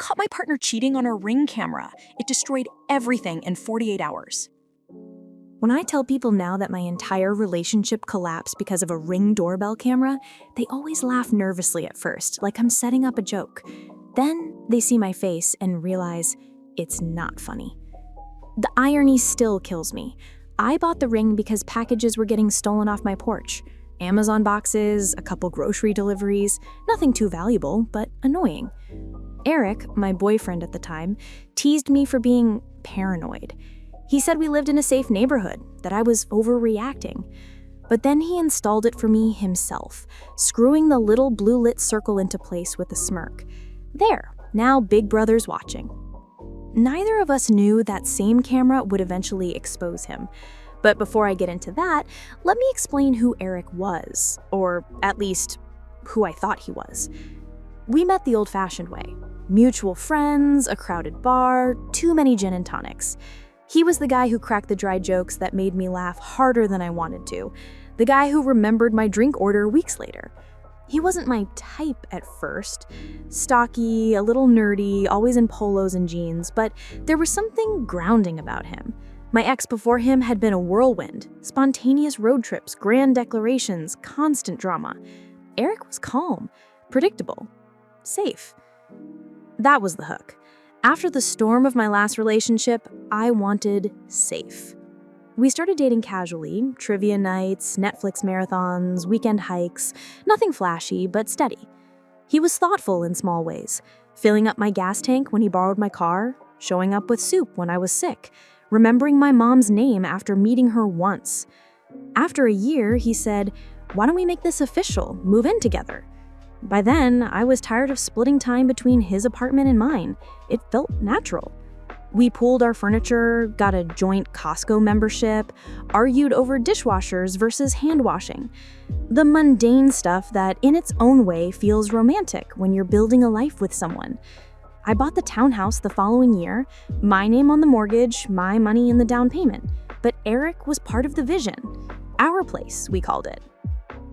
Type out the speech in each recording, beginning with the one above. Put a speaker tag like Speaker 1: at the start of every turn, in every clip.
Speaker 1: caught my partner cheating on our Ring camera. It destroyed everything in 48 hours.
Speaker 2: When I tell people now that my entire relationship collapsed because of a Ring doorbell camera, they always laugh nervously at first, like I'm setting up a joke. Then they see my face and realize it's not funny. The irony still kills me. I bought the Ring because packages were getting stolen off my porch. Amazon boxes, a couple grocery deliveries, nothing too valuable, but annoying. Eric, my boyfriend at the time, teased me for being paranoid. He said we lived in a safe neighborhood, that I was overreacting. But then he installed it for me himself, screwing the little blue lit circle into place with a smirk. There, now Big Brother's watching. Neither of us knew that same camera would eventually expose him. But before I get into that, let me explain who Eric was, or at least who I thought he was. We met the old-fashioned way. Mutual friends, a crowded bar, too many gin and tonics. He was the guy who cracked the dry jokes that made me laugh harder than I wanted to. The guy who remembered my drink order weeks later. He wasn't my type at first. Stocky, a little nerdy, always in polos and jeans, but there was something grounding about him. My ex before him had been a whirlwind, spontaneous road trips, grand declarations, constant drama. Eric was calm, predictable, safe. That was the hook. After the storm of my last relationship, I wanted safe. We started dating casually, trivia nights, Netflix marathons, weekend hikes, nothing flashy, but steady. He was thoughtful in small ways, filling up my gas tank when he borrowed my car, showing up with soup when I was sick, remembering my mom's name after meeting her once. After a year, he said, "Why don't we make this official, move in together?" By then, I was tired of splitting time between his apartment and mine. It felt natural. We pooled our furniture, got a joint Costco membership, argued over dishwashers versus hand washing. The mundane stuff that in its own way feels romantic when you're building a life with someone. I bought the townhouse the following year, my name on the mortgage, my money in the down payment. But Eric was part of the vision. Our place, we called it.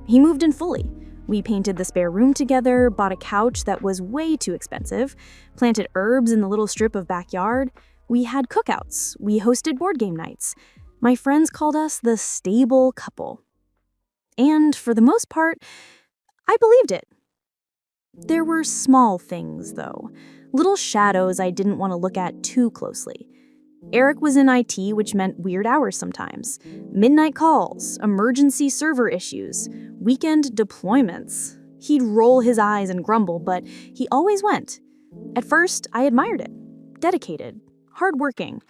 Speaker 2: He moved in fully. We painted the spare room together, bought a couch that was way too expensive, planted herbs in the little strip of backyard. We had cookouts. We hosted board game nights. My friends called us the stable couple. And for the most part, I believed it. There were small things, though. Little shadows I didn't want to look at too closely. Eric was in IT, which meant weird hours sometimes. Midnight calls, emergency server issues, weekend deployments. He'd roll his eyes and grumble, but he always went. At first, I admired it. Dedicated, hardworking.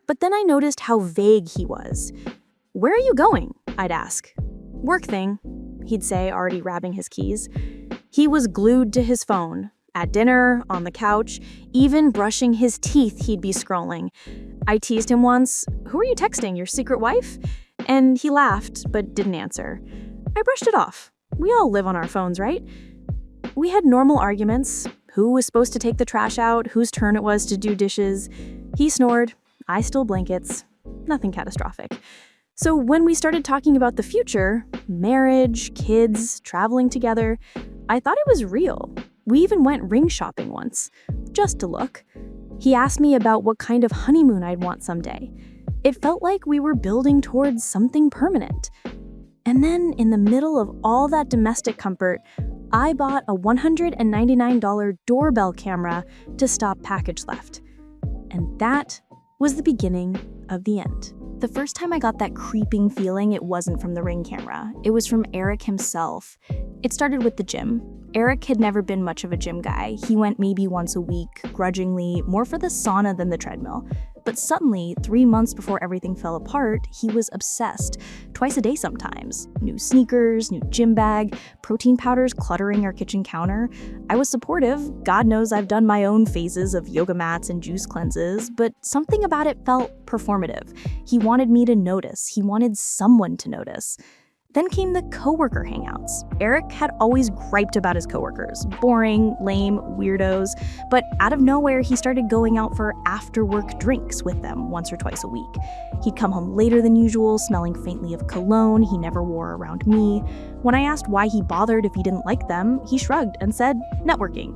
Speaker 2: But then I noticed how vague he was. "Where are you going?" I'd ask. "Work thing," he'd say, already grabbing his keys. He was glued to his phone. At dinner, on the couch, even brushing his teeth, he'd be scrolling. I teased him once, "Who are you texting, your secret wife?" And he laughed, but didn't answer. I brushed it off. We all live on our phones, right? We had normal arguments. Who was supposed to take the trash out, whose turn it was to do dishes. He snored, I stole blankets. Nothing catastrophic. So when we started talking about the future, marriage, kids, traveling together, I thought it was real. We even went ring shopping once, just to look. He asked me about what kind of honeymoon I'd want someday. It felt like we were building towards something permanent. And then, in the middle of all that domestic comfort, I bought a $199 doorbell camera to stop package theft. And that was the beginning of the end. The first time I got that creeping feeling, it wasn't from the Ring camera. It was from Eric himself. It started with the gym. Eric had never been much of a gym guy. He went maybe once a week, grudgingly, more for the sauna than the treadmill. But suddenly, 3 months before everything fell apart, he was obsessed. Twice a day sometimes. New sneakers, new gym bag, protein powders cluttering our kitchen counter. I was supportive. God knows I've done my own phases of yoga mats and juice cleanses, but something about it felt performative. He wanted me to notice. He wanted someone to notice. Then came the coworker hangouts. Eric had always griped about his coworkers. Boring, lame, weirdos. But out of nowhere, he started going out for after-work drinks with them once or twice a week. He'd come home later than usual, smelling faintly of cologne he never wore around me. When I asked why he bothered if he didn't like them, he shrugged and said, "Networking."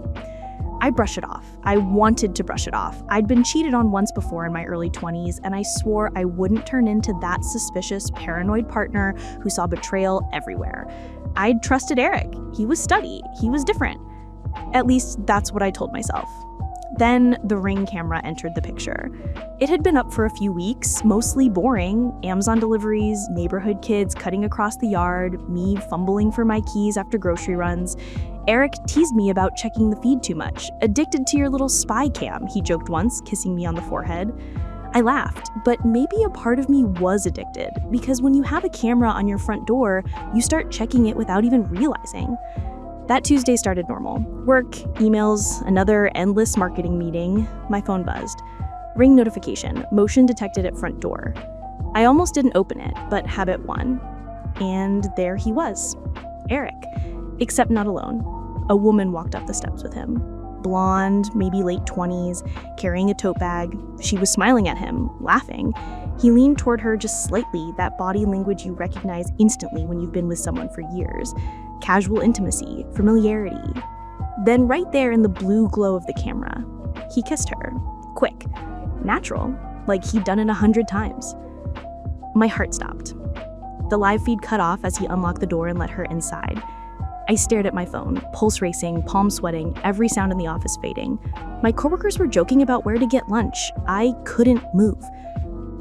Speaker 2: I brush it off. I wanted to brush it off. I'd been cheated on once before in my early 20s, and I swore I wouldn't turn into that suspicious, paranoid partner who saw betrayal everywhere. I'd trusted Eric. He was steady. He was different. At least that's what I told myself. Then the Ring camera entered the picture. It had been up for a few weeks, mostly boring. Amazon deliveries, neighborhood kids cutting across the yard, me fumbling for my keys after grocery runs. Eric teased me about checking the feed too much. Addicted to your little spy cam, he joked once, kissing me on the forehead. I laughed, but maybe a part of me was addicted, because when you have a camera on your front door, you start checking it without even realizing. That Tuesday started normal. Work, emails, another endless marketing meeting. My phone buzzed. Ring notification, motion detected at front door. I almost didn't open it, but habit won. And there he was, Eric. Except not alone. A woman walked up the steps with him. Blonde, maybe late 20s, carrying a tote bag. She was smiling at him, laughing. He leaned toward her just slightly, that body language you recognize instantly when you've been with someone for years. Casual intimacy, familiarity. Then right there in the blue glow of the camera, he kissed her. Quick, natural, like he'd done it 100 times. My heart stopped. The live feed cut off as he unlocked the door and let her inside. I stared at my phone, pulse racing, palm sweating, every sound in the office fading. My coworkers were joking about where to get lunch. I couldn't move.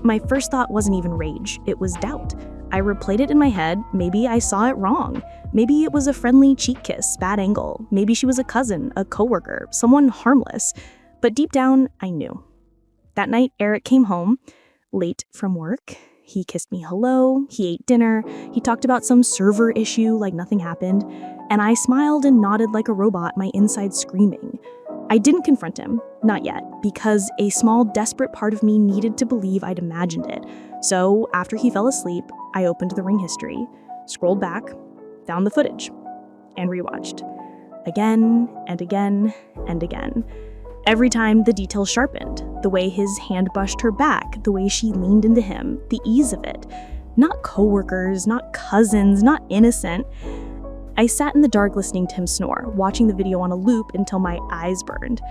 Speaker 2: My first thought wasn't even rage, it was doubt. I replayed it in my head. Maybe I saw it wrong. Maybe it was a friendly cheek kiss, bad angle. Maybe she was a cousin, a coworker, someone harmless. But deep down, I knew. That night, Eric came home, late from work. He kissed me hello, he ate dinner, he talked about some server issue like nothing happened, and I smiled and nodded like a robot, my inside screaming. I didn't confront him, not yet, because a small, desperate part of me needed to believe I'd imagined it. So, after he fell asleep, I opened the Ring history, scrolled back, found the footage, and rewatched. Again and again and again. Every time the details sharpened, the way his hand brushed her back, the way she leaned into him, the ease of it. Not coworkers, not cousins, not innocent. I sat in the dark listening to him snore, watching the video on a loop until my eyes burned.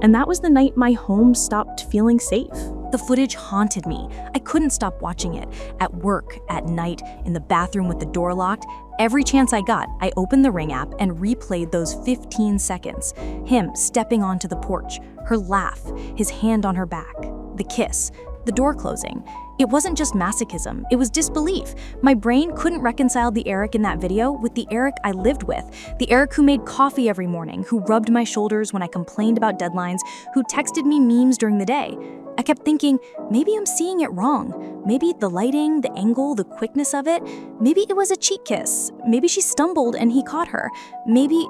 Speaker 2: And that was the night my home stopped feeling safe.
Speaker 1: The footage haunted me. I couldn't stop watching it. At work, at night, in the bathroom with the door locked. Every chance I got, I opened the Ring app and replayed those 15 seconds. Him stepping onto the porch, her laugh, his hand on her back, the kiss, the door closing. It wasn't just masochism, it was disbelief. My brain couldn't reconcile the Eric in that video with the Eric I lived with, the Eric who made coffee every morning, who rubbed my shoulders when I complained about deadlines, who texted me memes during the day. I kept thinking, maybe I'm seeing it wrong. Maybe the lighting, the angle, the quickness of it. Maybe it was a cheek kiss. Maybe she stumbled and he caught her. Maybe,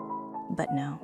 Speaker 1: but no.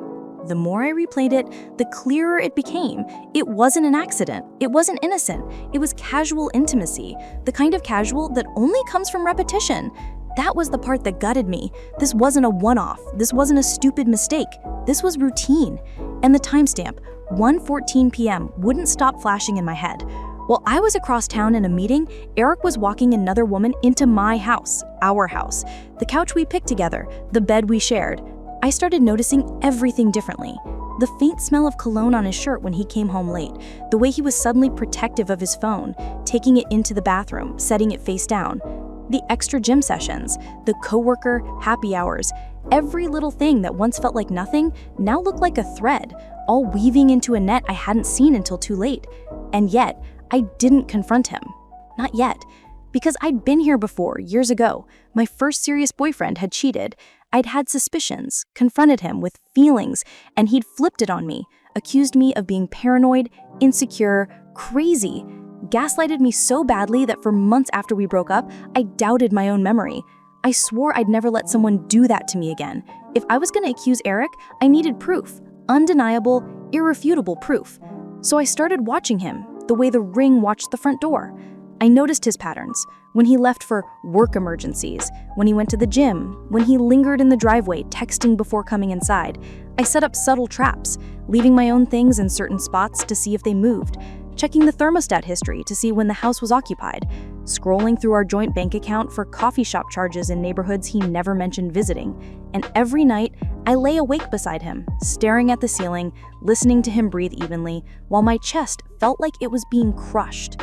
Speaker 1: The more I replayed it, the clearer it became. It wasn't an accident. It wasn't innocent. It was casual intimacy, the kind of casual that only comes from repetition. That was the part that gutted me. This wasn't a one-off. This wasn't a stupid mistake. This was routine. And the timestamp, 1:14 p.m., wouldn't stop flashing in my head. While I was across town in a meeting, Eric was walking another woman into my house, our house, the couch we picked together, the bed we shared. I started noticing everything differently. The faint smell of cologne on his shirt when he came home late, the way he was suddenly protective of his phone, taking it into the bathroom, setting it face down, the extra gym sessions, the coworker happy hours, every little thing that once felt like nothing now looked like a thread, all weaving into a net I hadn't seen until too late. And yet, I didn't confront him. Not yet. Because I'd been here before, years ago. My first serious boyfriend had cheated. I'd had suspicions, confronted him with feelings, and he'd flipped it on me, accused me of being paranoid, insecure, crazy, gaslighted me so badly that for months after we broke up, I doubted my own memory. I swore I'd never let someone do that to me again. If I was gonna accuse Eric, I needed proof, undeniable, irrefutable proof. So I started watching him, the way the Ring watched the front door. I noticed his patterns, when he left for work emergencies, when he went to the gym, when he lingered in the driveway texting before coming inside. I set up subtle traps, leaving my own things in certain spots to see if they moved, checking the thermostat history to see when the house was occupied, scrolling through our joint bank account for coffee shop charges in neighborhoods he never mentioned visiting. And every night, I lay awake beside him, staring at the ceiling, listening to him breathe evenly, while my chest felt like it was being crushed.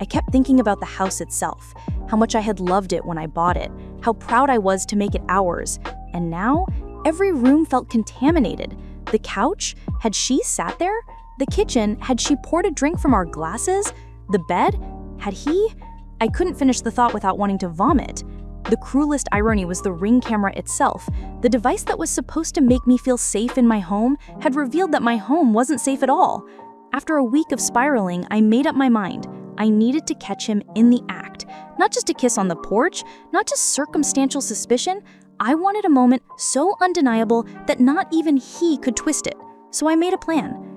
Speaker 1: I kept thinking about the house itself, how much I had loved it when I bought it, how proud I was to make it ours. And now, every room felt contaminated. The couch, had she sat there? The kitchen, had she poured a drink from our glasses? The bed, had he? I couldn't finish the thought without wanting to vomit. The cruelest irony was the Ring camera itself. The device that was supposed to make me feel safe in my home had revealed that my home wasn't safe at all. After a week of spiraling, I made up my mind. I needed to catch him in the act. Not just a kiss on the porch, not just circumstantial suspicion. I wanted a moment so undeniable that not even he could twist it. So I made a plan.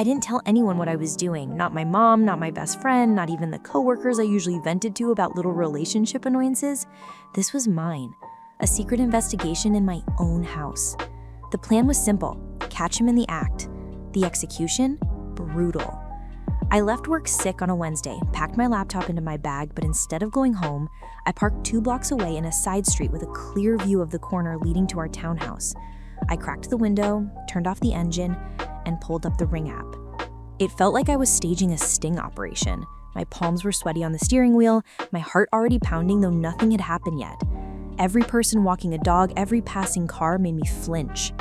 Speaker 2: I didn't tell anyone what I was doing, not my mom, not my best friend, not even the coworkers I usually vented to about little relationship annoyances. This was mine, a secret investigation in my own house. The plan was simple, catch him in the act. The execution, brutal. I left work sick on a Wednesday, packed my laptop into my bag, but instead of going home, I parked 2 blocks away in a side street with a clear view of the corner leading to our townhouse. I cracked the window, turned off the engine, and pulled up the Ring app. It felt like I was staging a sting operation. My palms were sweaty on the steering wheel, my heart already pounding though nothing had happened yet. Every person walking a dog, every passing car made me flinch.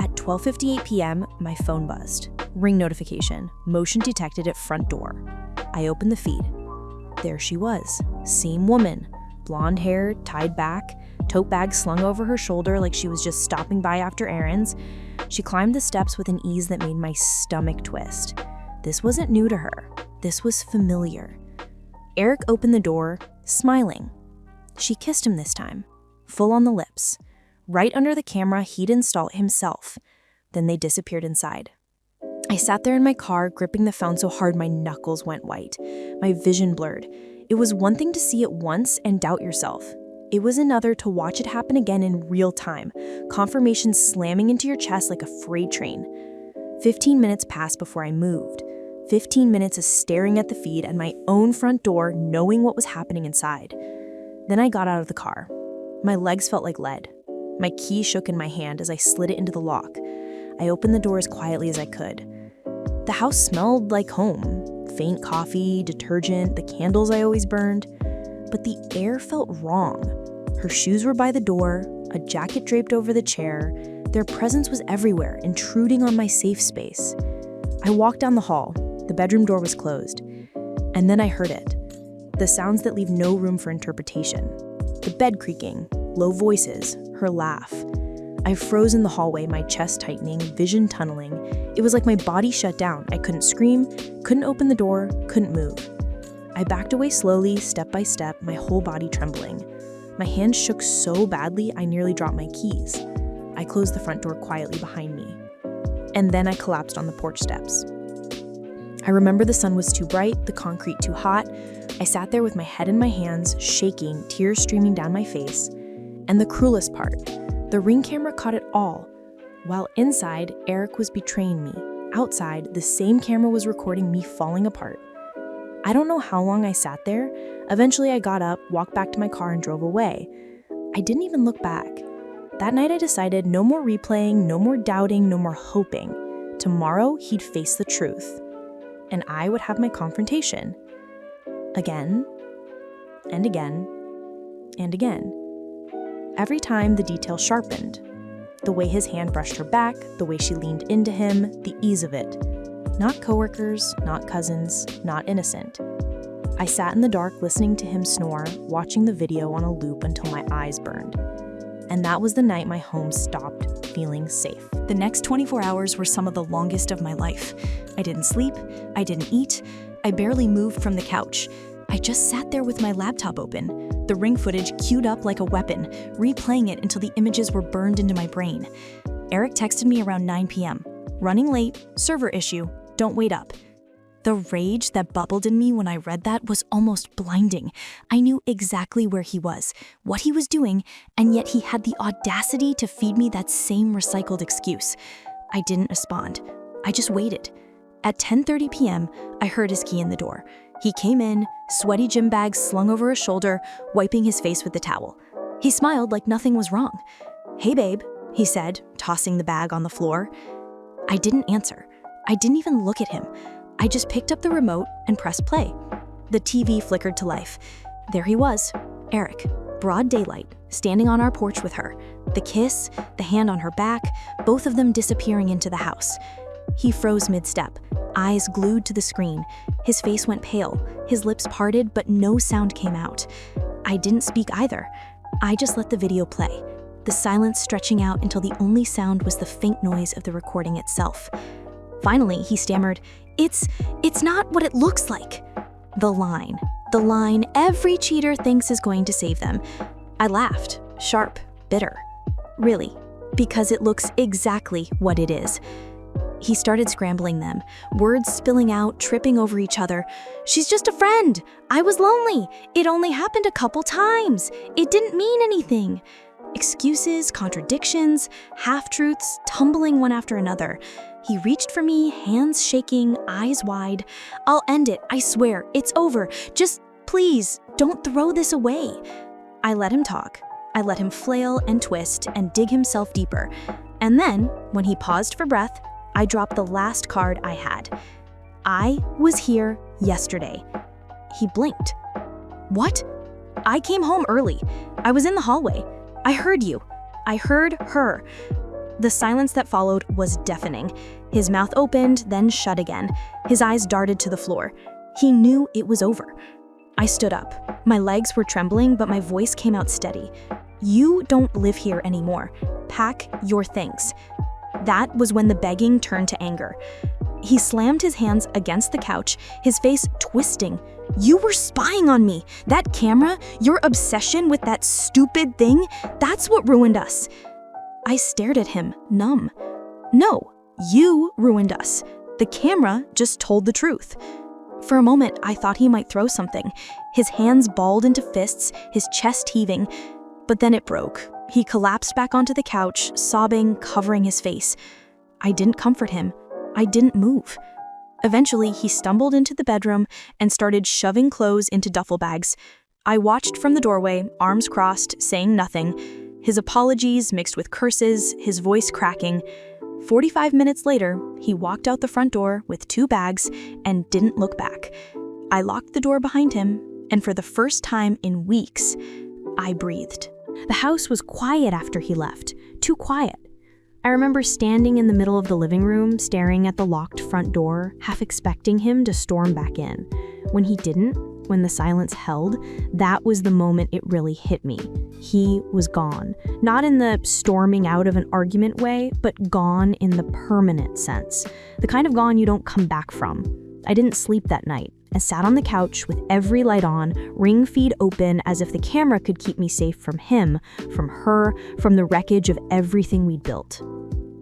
Speaker 2: At 12:58 p.m., my phone buzzed. Ring notification, motion detected at front door. I opened the feed. There she was, same woman, blonde hair, tied back, tote bag slung over her shoulder like she was just stopping by after errands. She climbed the steps with an ease that made my stomach twist. This wasn't new to her. This was familiar. Eric opened the door, smiling. She kissed him this time, full on the lips. Right under the camera he'd installed himself. Then they disappeared inside. I sat there in my car, gripping the phone so hard my knuckles went white. My vision blurred. It was one thing to see it once and doubt yourself. It was another to watch it happen again in real time, confirmation slamming into your chest like a freight train. 15 minutes passed before I moved. 15 minutes of staring at the feed and my own front door, knowing what was happening inside. Then I got out of the car. My legs felt like lead. My key shook in my hand as I slid it into the lock. I opened the door as quietly as I could. The house smelled like home. Faint coffee, detergent, the candles I always burned. But the air felt wrong. Her shoes were by the door, a jacket draped over the chair. Their presence was everywhere, intruding on my safe space. I walked down the hall. The bedroom door was closed. And then I heard it. The sounds that leave no room for interpretation. The bed creaking, low voices, her laugh. I froze in the hallway, my chest tightening, vision tunneling. It was like my body shut down. I couldn't scream, couldn't open the door, couldn't move. I backed away slowly, step by step, my whole body trembling. My hands shook so badly I nearly dropped my keys. I closed the front door quietly behind me. And then I collapsed on the porch steps. I remember the sun was too bright, the concrete too hot. I sat there with my head in my hands, shaking, tears streaming down my face. And the cruelest part, the Ring camera caught it all. While inside, Eric was betraying me. Outside, the same camera was recording me falling apart. I don't know how long I sat there. Eventually I got up, walked back to my car and drove away. I didn't even look back. That night I decided no more replaying, no more doubting, no more hoping. Tomorrow he'd face the truth. And I would have my confrontation. Again, and again, and again. Every time the detail sharpened. The way his hand brushed her back, the way she leaned into him, the ease of it. Not coworkers, not cousins, not innocent. I sat in the dark listening to him snore, watching the video on a loop until my eyes burned. And that was the night my home stopped feeling safe.
Speaker 1: The next 24 hours were some of the longest of my life. I didn't sleep, I didn't eat, I barely moved from the couch. I just sat there with my laptop open, the Ring footage queued up like a weapon, replaying it until the images were burned into my brain. Eric texted me around 9 p.m. Running late, server issue, don't wait up. The rage that bubbled in me when I read that was almost blinding. I knew exactly where he was, what he was doing, and yet he had the audacity to feed me that same recycled excuse. I didn't respond. I just waited. At 10:30 p.m., I heard his key in the door. He came in, sweaty gym bag slung over his shoulder, wiping his face with the towel. He smiled like nothing was wrong. "Hey, babe," he said, tossing the bag on the floor. I didn't answer. I didn't even look at him. I just picked up the remote and pressed play. The TV flickered to life. There he was, Eric, broad daylight, standing on our porch with her. The kiss, the hand on her back, both of them disappearing into the house. He froze mid-step, eyes glued to the screen. His face went pale, his lips parted, but no sound came out. I didn't speak either. I just let the video play, the silence stretching out until the only sound was the faint noise of the recording itself. Finally, he stammered, It's not what it looks like." The line every cheater thinks is going to save them. I laughed, sharp, bitter. Really, because it looks exactly what it is. He started scrambling them, words spilling out, tripping over each other. "She's just a friend. I was lonely. It only happened a couple times. It didn't mean anything." Excuses, contradictions, half-truths, tumbling one after another. He reached for me, hands shaking, eyes wide. "I'll end it, I swear. It's over. Just, please, don't throw this away." I let him talk. I let him flail and twist and dig himself deeper. And then, when he paused for breath, I dropped the last card I had. "I was here yesterday." He blinked. "What?" "I came home early. I was in the hallway. I heard you. I heard her." The silence that followed was deafening. His mouth opened, then shut again. His eyes darted to the floor. He knew it was over. I stood up. My legs were trembling, but my voice came out steady. "You don't live here anymore. Pack your things." That was when the begging turned to anger. He slammed his hands against the couch, his face twisting. "You were spying on me. That camera, your obsession with that stupid thing, that's what ruined us." I stared at him, numb. "No, you ruined us. The camera just told the truth." For a moment, I thought he might throw something. His hands balled into fists, his chest heaving. But then it broke. He collapsed back onto the couch, sobbing, covering his face. I didn't comfort him. I didn't move. Eventually, he stumbled into the bedroom and started shoving clothes into duffel bags. I watched from the doorway, arms crossed, saying nothing. His apologies mixed with curses, his voice cracking. 45 minutes later, he walked out the front door with 2 bags and didn't look back. I locked the door behind him, and for the first time in weeks, I breathed. The house was quiet after he left, too quiet. I remember standing in the middle of the living room, staring at the locked front door, half expecting him to storm back in. When he didn't, when the silence held, that was the moment it really hit me. He was gone. Not in the storming out of an argument way, but gone in the permanent sense. The kind of gone you don't come back from. I didn't sleep that night. I sat on the couch with every light on, ring feed open as if the camera could keep me safe from him, from her, from the wreckage of everything we'd built.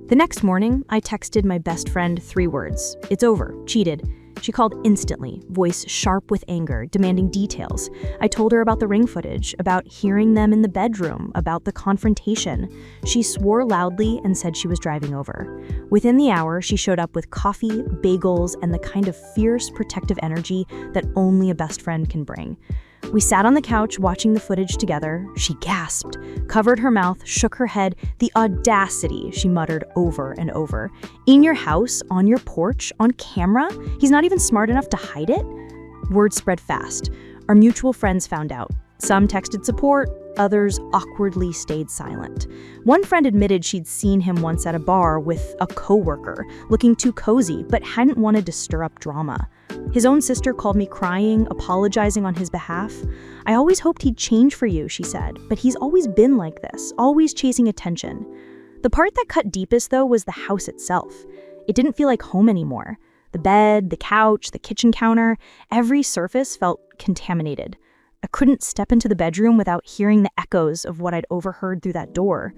Speaker 1: The next morning, I texted my best friend 3 words. "It's over. Cheated." She called instantly, voice sharp with anger, demanding details. I told her about the ring footage, about hearing them in the bedroom, about the confrontation. She swore loudly and said she was driving over. Within the hour, she showed up with coffee, bagels, and the kind of fierce, protective energy that only a best friend can bring. We sat on the couch watching the footage together. She gasped, covered her mouth, shook her head. "The audacity," she muttered over and over. "In your house, on your porch, on camera? He's not even smart enough to hide it?" Word spread fast. Our mutual friends found out. Some texted support, others awkwardly stayed silent. One friend admitted she'd seen him once at a bar with a coworker, looking too cozy, but hadn't wanted to stir up drama. His own sister called me crying, apologizing on his behalf. "I always hoped he'd change for you," she said, "but he's always been like this, always chasing attention." The part that cut deepest, though, was the house itself. It didn't feel like home anymore. The bed, the couch, the kitchen counter, every surface felt contaminated. I couldn't step into the bedroom without hearing the echoes of what I'd overheard through that door.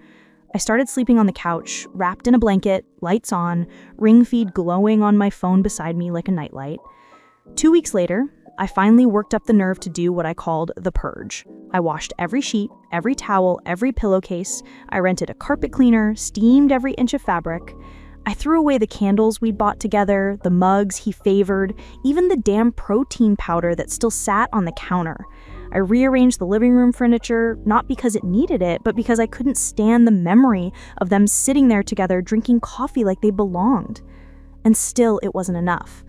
Speaker 1: I started sleeping on the couch, wrapped in a blanket, lights on, ring feed glowing on my phone beside me like a nightlight. 2 weeks later, I finally worked up the nerve to do what I called the purge. I washed every sheet, every towel, every pillowcase. I rented a carpet cleaner, steamed every inch of fabric.
Speaker 2: I threw away the candles we'd bought together, the mugs he favored, even the damn protein powder that still sat on the counter. I rearranged the living room furniture, not because it needed it, but because I couldn't stand the memory of them sitting there together drinking coffee like they belonged. And still, it wasn't enough.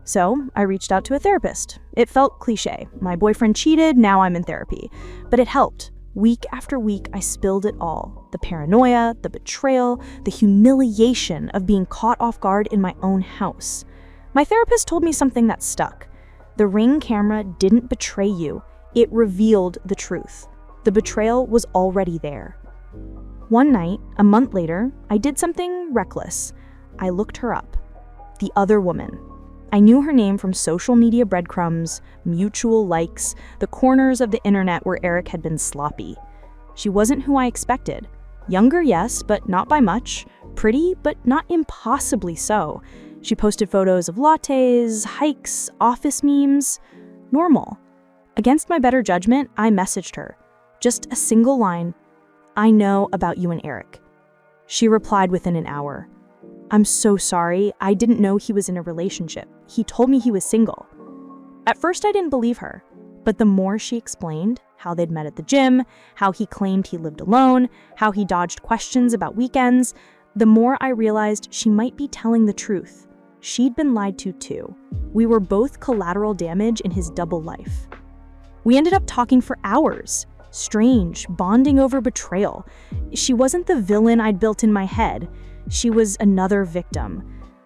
Speaker 2: So I reached out to a therapist. It felt cliche. My boyfriend cheated, now I'm in therapy. But it helped. Week after week, I spilled it all. The paranoia, the betrayal, the humiliation of being caught off guard in my own house. My therapist told me something that stuck. The Ring camera didn't betray you. It revealed the truth. The betrayal was already there. One night, a month later, I did something reckless. I looked her up. The other woman. I knew her name from social media breadcrumbs, mutual likes, the corners of the internet where Eric had been sloppy. She wasn't who I expected. Younger, yes, but not by much. Pretty, but not impossibly so. She posted photos of lattes, hikes, office memes. Normal. Against my better judgment, I messaged her. Just a single line, "I know about you and Eric." She replied within an hour. "I'm so sorry, I didn't know he was in a relationship. He told me he was single." At first I didn't believe her, but the more she explained, how they'd met at the gym, how he claimed he lived alone, how he dodged questions about weekends, the more I realized she might be telling the truth. She'd been lied to too. We were both collateral damage in his double life. We ended up talking for hours. Strange, bonding over betrayal. She wasn't the villain I'd built in my head. She was another victim.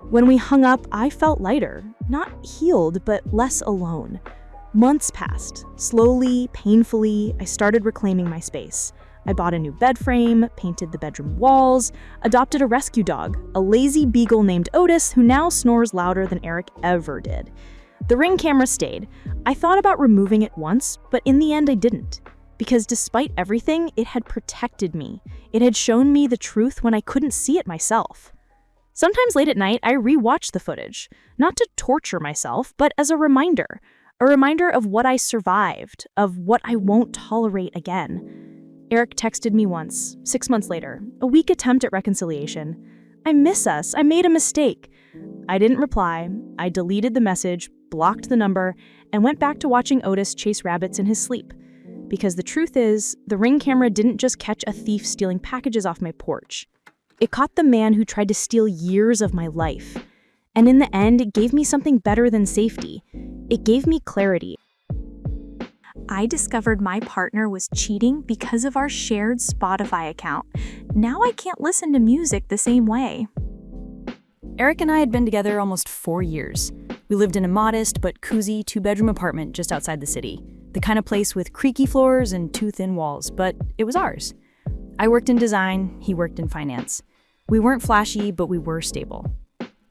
Speaker 2: When we hung up, I felt lighter. Not healed, but less alone. Months passed. Slowly, painfully, I started reclaiming my space. I bought a new bed frame, painted the bedroom walls, adopted a rescue dog, a lazy beagle named Otis who now snores louder than Eric ever did. The Ring camera stayed. I thought about removing it once, but in the end I didn't. Because despite everything, it had protected me. It had shown me the truth when I couldn't see it myself. Sometimes late at night, I rewatch the footage, not to torture myself, but as a reminder of what I survived, of what I won't tolerate again. Eric texted me once, 6 months later, a weak attempt at reconciliation. "I miss us. I made a mistake." I didn't reply. I deleted the message, blocked the number, and went back to watching Otis chase rabbits in his sleep. Because the truth is, the Ring camera didn't just catch a thief stealing packages off my porch. It caught the man who tried to steal years of my life. And in the end, it gave me something better than safety. It gave me clarity.
Speaker 1: I discovered my partner was cheating because of our shared Spotify account. Now I can't listen to music the same way.
Speaker 3: Eric and I had been together almost 4 years. We lived in a modest but cozy 2-bedroom apartment just outside the city. The kind of place with creaky floors and too thin walls, but it was ours. I worked in design, he worked in finance. We weren't flashy, but we were stable.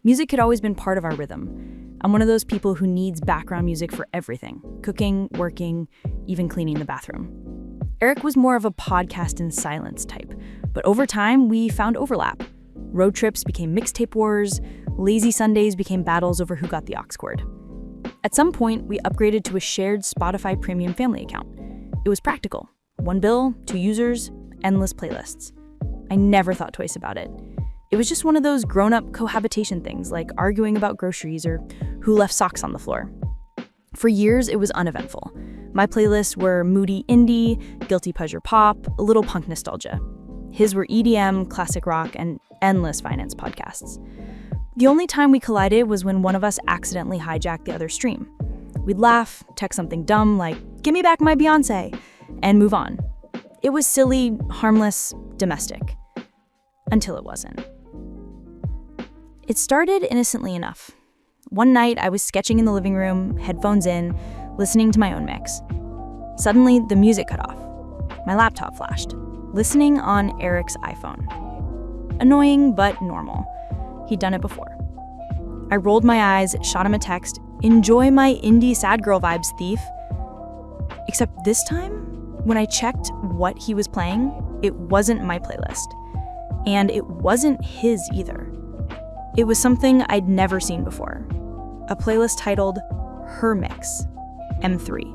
Speaker 3: Music had always been part of our rhythm. I'm one of those people who needs background music for everything: cooking, working, even cleaning the bathroom. Eric was more of a podcast in silence type, but over time we found overlap. Road trips became mixtape wars, lazy Sundays became battles over who got the aux cord. At some point, we upgraded to a shared Spotify Premium family account. It was practical. 1 bill, 2 users, endless playlists. I never thought twice about it. It was just one of those grown-up cohabitation things, like arguing about groceries or who left socks on the floor. For years, it was uneventful. My playlists were moody indie, guilty pleasure pop, a little punk nostalgia. His were EDM, classic rock, and endless finance podcasts. The only time we collided was when one of us accidentally hijacked the other stream. We'd laugh, text something dumb like, "Give me back my Beyoncé," and move on. It was silly, harmless, domestic. Until it wasn't. It started innocently enough. One night, I was sketching in the living room, headphones in, listening to my own mix. Suddenly, the music cut off. My laptop flashed, listening on Eric's iPhone. Annoying, but normal. He'd done it before. I rolled my eyes, shot him a text, "Enjoy my indie sad girl vibes, thief." Except this time, when I checked what he was playing, it wasn't my playlist. And it wasn't his either. It was something I'd never seen before. A playlist titled Her Mix, M3.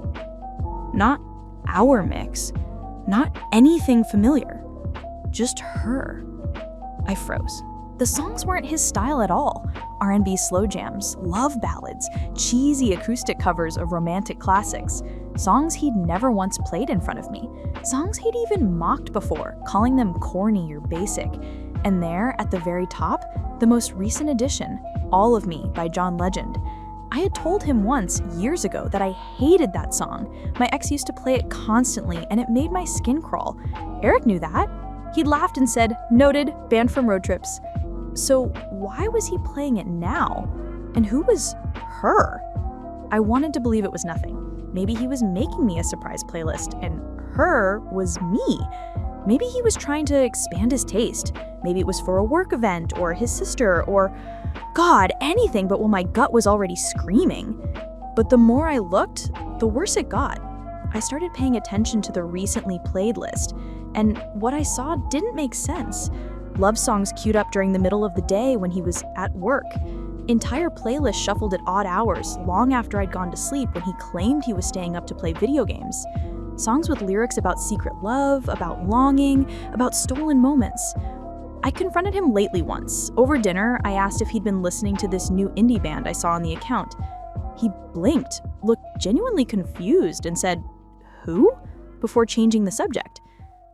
Speaker 3: Not our mix, not anything familiar, just her. I froze. The songs weren't his style at all. R&B slow jams, love ballads, cheesy acoustic covers of romantic classics, songs he'd never once played in front of me, songs he'd even mocked before, calling them corny or basic. And there, at the very top, the most recent addition, All of Me by John Legend. I had told him once, years ago, that I hated that song. My ex used to play it constantly, and it made my skin crawl. Eric knew that. He'd laughed and said, "Noted, banned from road trips." So why was he playing it now? And who was her? I wanted to believe it was nothing. Maybe he was making me a surprise playlist, and her was me. Maybe he was trying to expand his taste. Maybe it was for a work event, or his sister, or God, anything but what my gut was already screaming. But the more I looked, the worse it got. I started paying attention to the recently played list, and what I saw didn't make sense. Love songs queued up during the middle of the day when he was at work. Entire playlists shuffled at odd hours, long after I'd gone to sleep when he claimed he was staying up to play video games. Songs with lyrics about secret love, about longing, about stolen moments. I confronted him lately once. Over dinner, I asked if he'd been listening to this new indie band I saw on the account. He blinked, looked genuinely confused, and said, "Who?" before changing the subject.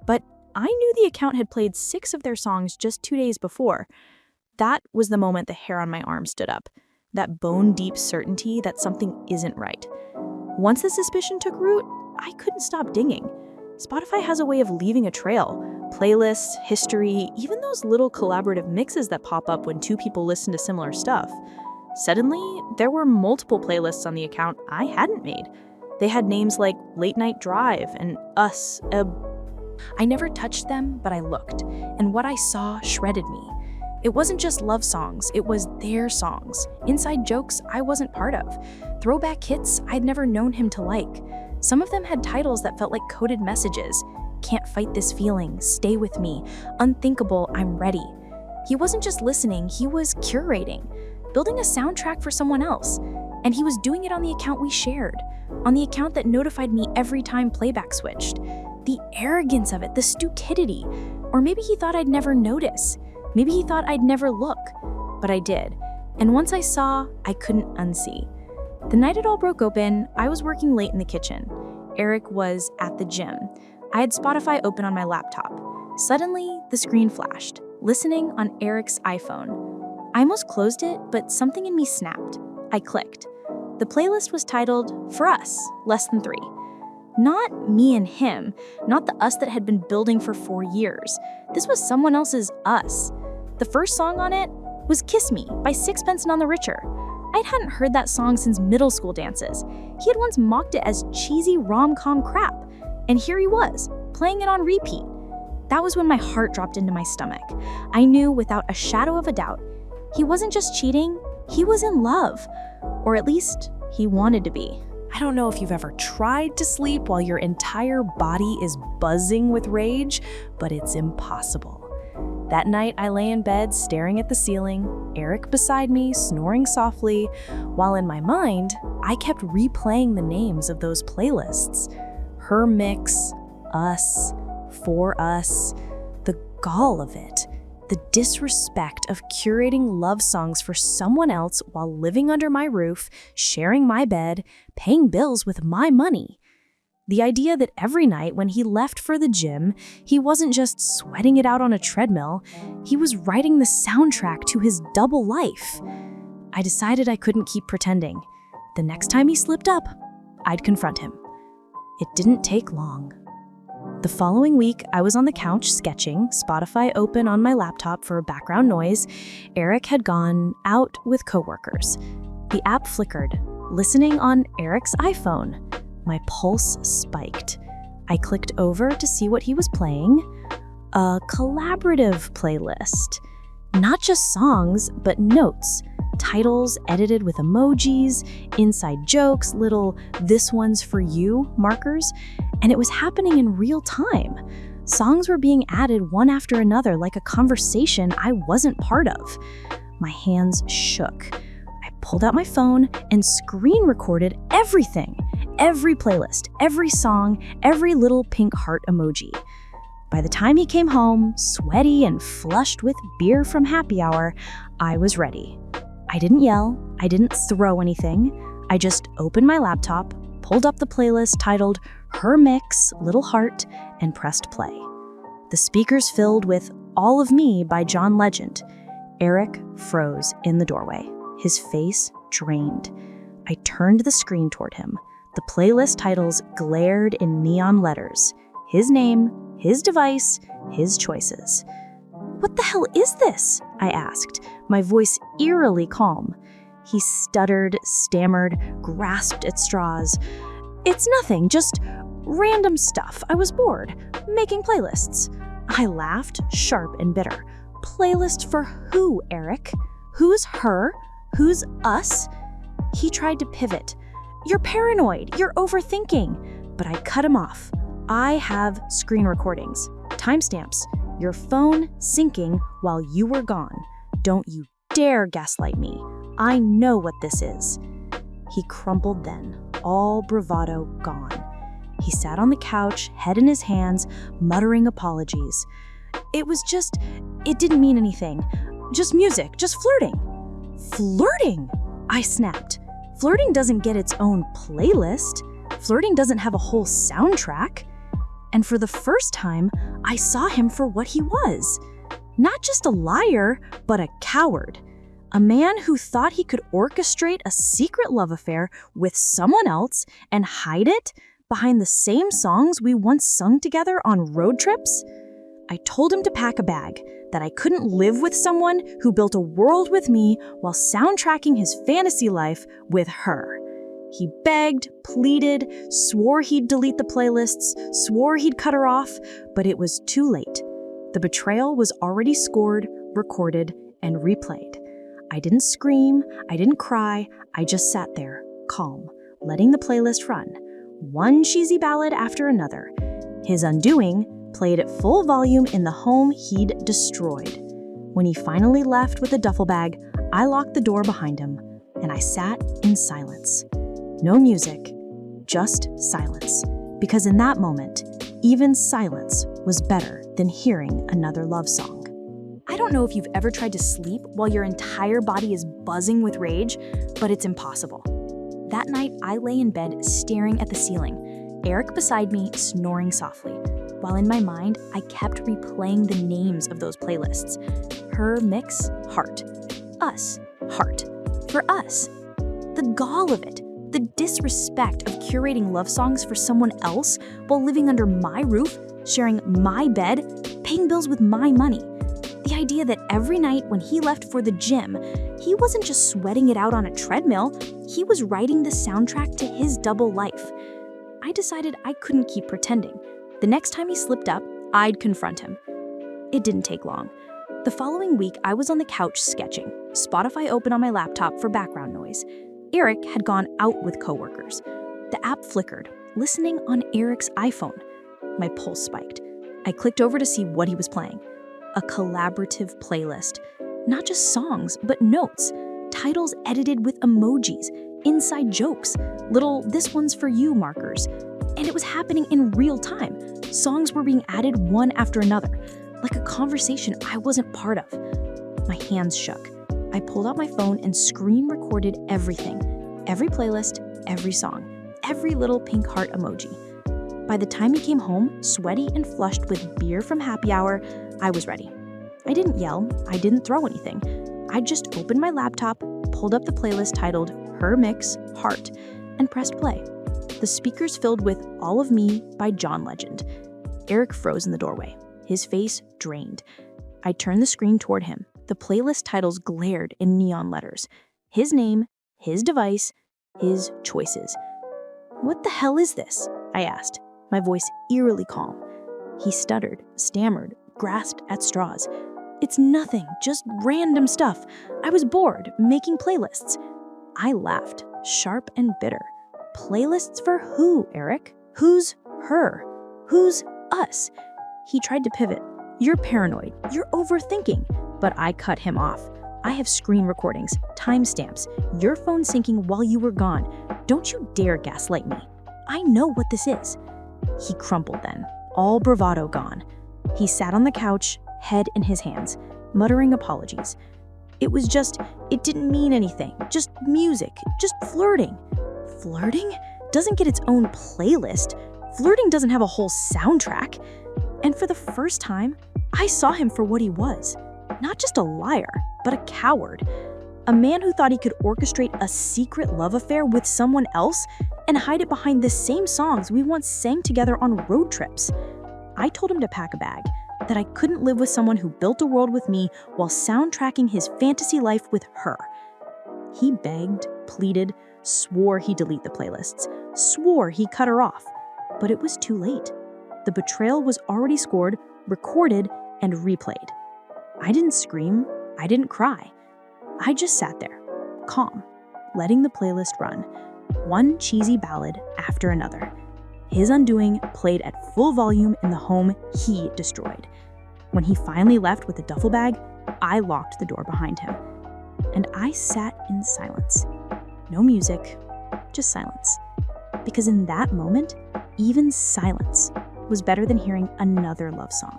Speaker 3: But I knew the account had played 6 of their songs just 2 days before. That was the moment the hair on my arm stood up. That bone-deep certainty that something isn't right. Once the suspicion took root, I couldn't stop dinging. Spotify has a way of leaving a trail. Playlists, history, even those little collaborative mixes that pop up when 2 people listen to similar stuff. Suddenly, there were multiple playlists on the account I hadn't made. They had names like Late Night Drive and Us. I never touched them, but I looked, and what I saw shredded me. It wasn't just love songs, it was their songs. Inside jokes I wasn't part of. Throwback hits I'd never known him to like. Some of them had titles that felt like coded messages. Can't fight this feeling, stay with me, unthinkable, I'm ready. He wasn't just listening, he was curating, building a soundtrack for someone else. And he was doing it on the account we shared, on the account that notified me every time playback switched. The arrogance of it, the stupidity. Or maybe he thought I'd never notice. Maybe he thought I'd never look. But I did. And once I saw, I couldn't unsee. The night it all broke open, I was working late in the kitchen. Eric was at the gym. I had Spotify open on my laptop. Suddenly, the screen flashed, listening on Eric's iPhone. I almost closed it, but something in me snapped. I clicked. The playlist was titled, For Us, Less Than 3. Not me and him, not the us that had been building for 4 years. This was someone else's us. The first song on it was Kiss Me by Sixpence None the Richer. I hadn't heard that song since middle school dances. He had once mocked it as cheesy rom-com crap. And here he was, playing it on repeat. That was when my heart dropped into my stomach. I knew without a shadow of a doubt, he wasn't just cheating, he was in love. Or at least, he wanted to be. I don't know if you've ever tried to sleep while your entire body is buzzing with rage, but it's impossible. That night, I lay in bed staring at the ceiling, Eric beside me snoring softly, while in my mind, I kept replaying the names of those playlists. Her Mix, Us, For Us, the gall of it. The disrespect of curating love songs for someone else while living under my roof, sharing my bed, paying bills with my money. The idea that every night when he left for the gym, he wasn't just sweating it out on a treadmill, he was writing the soundtrack to his double life. I decided I couldn't keep pretending. The next time he slipped up, I'd confront him. It didn't take long. The following week, I was on the couch sketching, Spotify open on my laptop for background noise. Eric had gone out with coworkers. The app flickered, listening on Eric's iPhone. My pulse spiked. I clicked over to see what he was playing. A collaborative playlist. Not just songs, but notes. Titles edited with emojis, inside jokes, little "this one's for you" markers, and it was happening in real time. Songs were being added one after another like a conversation I wasn't part of. My hands shook. I pulled out my phone and screen recorded everything. Every playlist, every song, every little pink heart emoji.
Speaker 1: By the time he came home, sweaty and flushed with beer from happy hour, I was ready. I didn't yell, I didn't throw anything. I just opened my laptop, pulled up the playlist titled Her Mix, Little Heart, and pressed play. The speakers filled with All of Me by John Legend. Eric froze in the doorway, his face drained. I turned the screen toward him. The playlist titles glared in neon letters. His name, his device, his choices. "What the hell is this?" I asked, my voice eerily calm. He stuttered, stammered, grasped at straws. "It's nothing, just random stuff. I was bored, making playlists." I laughed, sharp and bitter. "Playlist for who, Eric? Who's her? Who's us?" He tried to pivot. "You're paranoid, you're overthinking." But I cut him off. "I have screen recordings, timestamps, your phone syncing while you were gone. Don't you dare gaslight me. I know what this is." He crumpled then, all bravado gone. He sat on the couch, head in his hands, muttering apologies. It didn't mean anything. Just music, just flirting." "Flirting?" I snapped. "Flirting doesn't get its own playlist. Flirting doesn't have a whole soundtrack." And for the first time, I saw him for what he was. Not just a liar, but a coward. A man who thought he could orchestrate a secret love affair with someone else and hide it behind the same songs we once sung together on road trips. I told him to pack a bag, that I couldn't live with someone who built a world with me while soundtracking his fantasy life with her. He begged, pleaded, swore he'd delete the playlists, swore he'd cut her off, but it was too late. The betrayal was already scored, recorded, and replayed. I didn't scream, I didn't cry, I just sat there, calm, letting the playlist run, one cheesy ballad after another. His undoing played at full volume in the home he'd destroyed. When he finally left with a duffel bag, I locked the door behind him, and I sat in silence. No music, just silence. Because in that moment, even silence was better than hearing another love song. I don't know if you've ever tried to sleep while your entire body is buzzing with rage, but it's impossible. That night, I lay in bed staring at the ceiling, Eric beside me snoring softly, while in my mind, I kept replaying the names of those playlists. Her Mix, Heart. Us, Heart. For us. The gall of it. The disrespect of curating love songs for someone else while living under my roof, sharing my bed, paying bills with my money. The idea that every night when he left for the gym, he wasn't just sweating it out on a treadmill, he was writing the soundtrack to his double life. I decided I couldn't keep pretending. The next time he slipped up, I'd confront him. It didn't take long. The following week, I was on the couch sketching, Spotify open on my laptop for background noise. Eric had gone out with coworkers. The app flickered, listening on Eric's iPhone. My pulse spiked. I clicked over to see what he was playing. A collaborative playlist. Not just songs, but notes. Titles edited with emojis, inside jokes, little "this one's for you" markers. And it was happening in real time. Songs were being added one after another, like a conversation I wasn't part of. My hands shook. I pulled out my phone and screen recorded everything. Every playlist, every song, every little pink heart emoji. By the time he came home, sweaty and flushed with beer from happy hour, I was ready. I didn't yell, I didn't throw anything. I just opened my laptop, pulled up the playlist titled Her Mix, Heart, and pressed play. The speakers filled with All of Me by John Legend. Eric froze in the doorway, his face drained. I turned the screen toward him. The playlist titles glared in neon letters. His name, his device, his choices. "What the hell is this?" I asked, my voice eerily calm. He stuttered, stammered, grasped at straws. "It's nothing, just random stuff. I was bored, making playlists." I laughed, sharp and bitter. "Playlists for who, Eric? Who's her? Who's us?" He tried to pivot. "You're paranoid, you're overthinking." But I cut him off. "I have screen recordings, timestamps, your phone syncing while you were gone. Don't you dare gaslight me. I know what this is." He crumpled then, all bravado gone.
Speaker 2: He sat on the couch, head in his hands, muttering apologies. It didn't mean anything. Just music, just flirting. Flirting doesn't get its own playlist. Flirting doesn't have a whole soundtrack. And for the first time, I saw him for what he was. Not just a liar, but a coward. A man who thought he could orchestrate a secret love affair with someone else and hide it behind the same songs we once sang together on road trips. I told him to pack a bag, that I couldn't live with someone who built a world with me while soundtracking his fantasy life with her. He begged, pleaded, swore he'd delete the playlists, swore he cut her off. But it was too late. The betrayal was already scored, recorded, and replayed. I didn't scream, I didn't cry. I just sat there, calm, letting the playlist run, one cheesy ballad after another. His undoing played at full volume in the home he destroyed. When he finally left with a duffel bag, I locked the door behind him. And I sat in silence. No music, just silence. Because in that moment, even silence was better than hearing another love song.